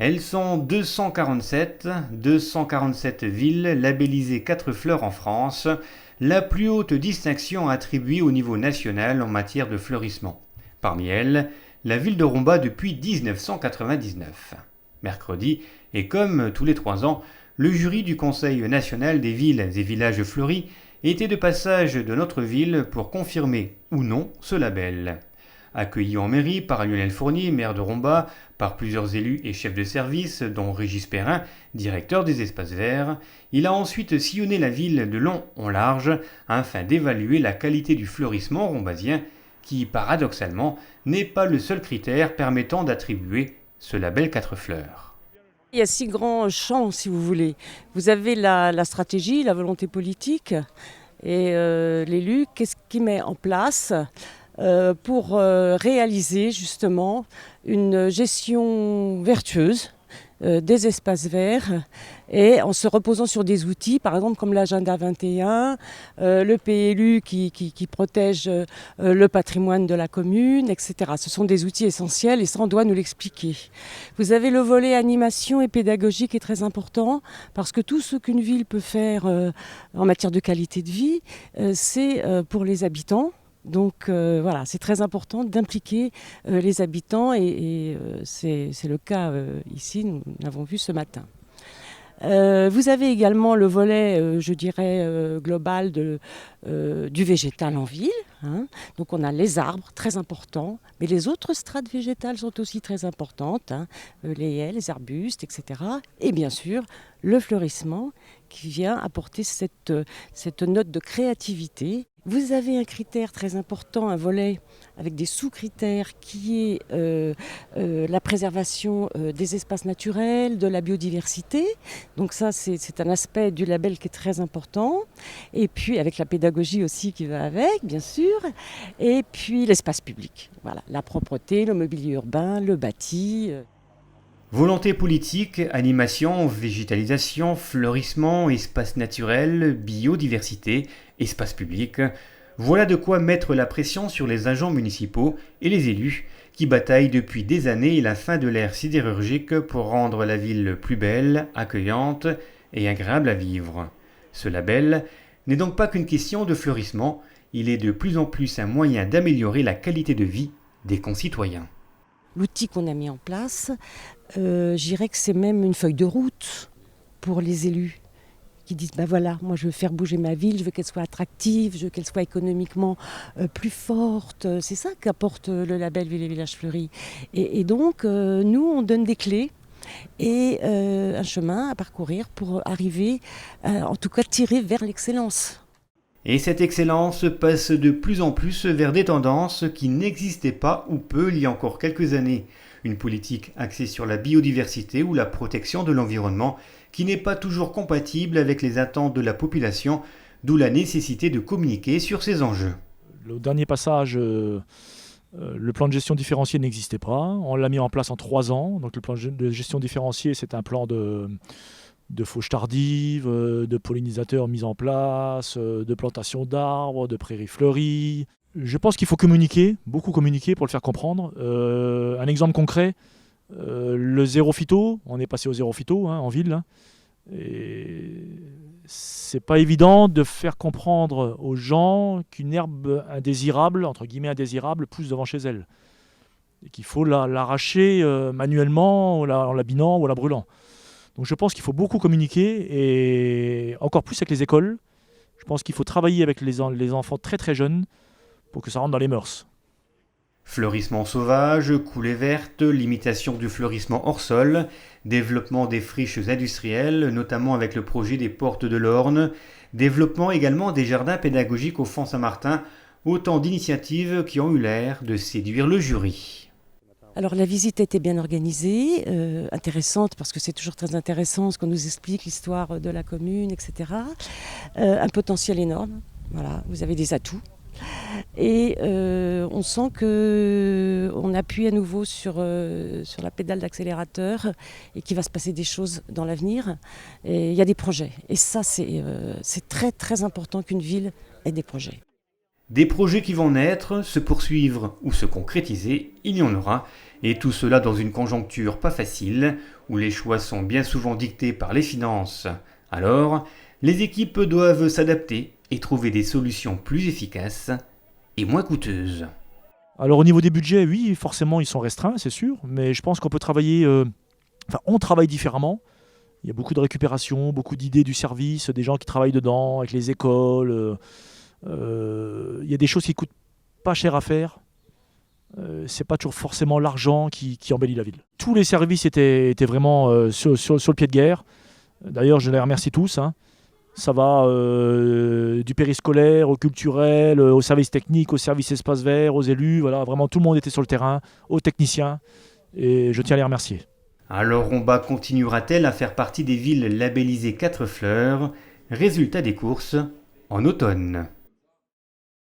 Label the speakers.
Speaker 1: Elles sont 247 villes labellisées 4 fleurs en France, la plus haute distinction attribuée au niveau national en matière de fleurissement. Parmi elles, la ville de Romba depuis 1999. Mercredi, et comme tous les 3 ans, le jury du Conseil national des villes et villages fleuris était de passage de notre ville pour confirmer ou non ce label. Accueilli en mairie par Lionel Fournier, maire de Romba, par plusieurs élus et chefs de service, dont Régis Perrin, directeur des espaces verts, il a ensuite sillonné la ville de long en large afin d'évaluer la qualité du fleurissement rombasien, qui, paradoxalement, n'est pas le seul critère permettant d'attribuer ce label 4 fleurs.
Speaker 2: Il y a 6 grands champs, si vous voulez. Vous avez la stratégie, la volonté politique, et l'élu, qu'est-ce qu'il met en place pour réaliser justement une gestion vertueuse des espaces verts et en se reposant sur des outils, par exemple comme l'agenda 21, le PLU qui protège le patrimoine de la commune, etc. Ce sont des outils essentiels et ça on doit nous l'expliquer. Vous avez le volet animation et pédagogique qui est très important parce que tout ce qu'une ville peut faire en matière de qualité de vie, c'est pour les habitants. Donc voilà, c'est très important d'impliquer les habitants et c'est le cas ici, nous l'avons vu ce matin. Vous avez également le volet, je dirais, global du végétal en ville. Hein. Donc on a les arbres, très importants, mais les autres strates végétales sont aussi très importantes, hein. Les haies, les arbustes, etc. Et bien sûr, le fleurissement qui vient apporter cette note de créativité. Vous avez un critère très important, un volet avec des sous-critères qui est la préservation des espaces naturels, de la biodiversité. Donc ça, c'est un aspect du label qui est très important. Et puis avec la pédagogie aussi qui va avec, bien sûr. Et puis l'espace public. Voilà, la propreté, le mobilier urbain, le bâti.
Speaker 1: Volonté politique, animation, végétalisation, fleurissement, espace naturel, biodiversité, espace public, voilà de quoi mettre la pression sur les agents municipaux et les élus qui bataillent depuis des années la fin de l'ère sidérurgique pour rendre la ville plus belle, accueillante et agréable à vivre. Ce label n'est donc pas qu'une question de fleurissement, il est de plus en plus un moyen d'améliorer la qualité de vie des concitoyens.
Speaker 2: L'outil qu'on a mis en place, je dirais que c'est même une feuille de route pour les élus qui disent ben voilà, moi je veux faire bouger ma ville, je veux qu'elle soit attractive, je veux qu'elle soit économiquement plus forte. C'est ça qu'apporte le label Ville et Villages Fleuris. Et donc nous on donne des clés et un chemin à parcourir pour arriver, en tout cas tirer vers l'excellence.
Speaker 1: Et cette excellence passe de plus en plus vers des tendances qui n'existaient pas ou peu il y a encore quelques années. Une politique axée sur la biodiversité ou la protection de l'environnement qui n'est pas toujours compatible avec les attentes de la population, d'où la nécessité de communiquer sur ces enjeux.
Speaker 3: Le dernier passage, le plan de gestion différenciée n'existait pas. On l'a mis en place en 3 ans. Donc le plan de gestion différenciée, c'est un plan de fauches tardives, de pollinisateurs mis en place, de plantation d'arbres, de prairies fleuries. Je pense qu'il faut communiquer, beaucoup communiquer pour le faire comprendre. Un exemple concret, le zéro phyto, on est passé au zéro phyto en ville. Et c'est pas évident de faire comprendre aux gens qu'une herbe indésirable, entre guillemets indésirable, pousse devant chez elle. Et qu'il faut l'arracher manuellement en l'abîmant ou en la brûlant. Donc je pense qu'il faut beaucoup communiquer et encore plus avec les écoles. Je pense qu'il faut travailler avec les enfants très très jeunes pour que ça rentre dans les mœurs.
Speaker 1: Fleurissement sauvage, coulée verte, limitation du fleurissement hors sol, développement des friches industrielles, notamment avec le projet des portes de l'Orne, développement également des jardins pédagogiques au Fond Saint-Martin, autant d'initiatives qui ont eu l'air de séduire le jury.
Speaker 2: Alors la visite a été bien organisée, intéressante parce que c'est toujours très intéressant ce qu'on nous explique, l'histoire de la commune, etc. Un potentiel énorme, voilà, vous avez des atouts. Et on sent qu'on appuie à nouveau sur la pédale d'accélérateur et qu'il va se passer des choses dans l'avenir. Et il y a des projets. Et ça, c'est très très important qu'une ville ait des projets.
Speaker 1: Des projets qui vont naître, se poursuivre ou se concrétiser, il y en aura, et tout cela dans une conjoncture pas facile, où les choix sont bien souvent dictés par les finances. Alors, les équipes doivent s'adapter et trouver des solutions plus efficaces et moins coûteuses.
Speaker 3: Alors au niveau des budgets, oui, forcément ils sont restreints, c'est sûr, mais je pense qu'on peut travailler, on travaille différemment. Il y a beaucoup de récupération, beaucoup d'idées du service, des gens qui travaillent dedans, avec les écoles. Il y a des choses qui coûtent pas cher à faire. C'est pas toujours forcément l'argent qui embellit la ville. Tous les services étaient vraiment sur le pied de guerre. D'ailleurs, je les remercie tous. Ça va du périscolaire au culturel, au service technique, au service espace vert, aux élus. Voilà, vraiment tout le monde était sur le terrain, aux techniciens. Et je tiens à les remercier.
Speaker 1: Alors Romba continuera-t-elle à faire partie des villes labellisées 4 fleurs? Résultat des courses en automne.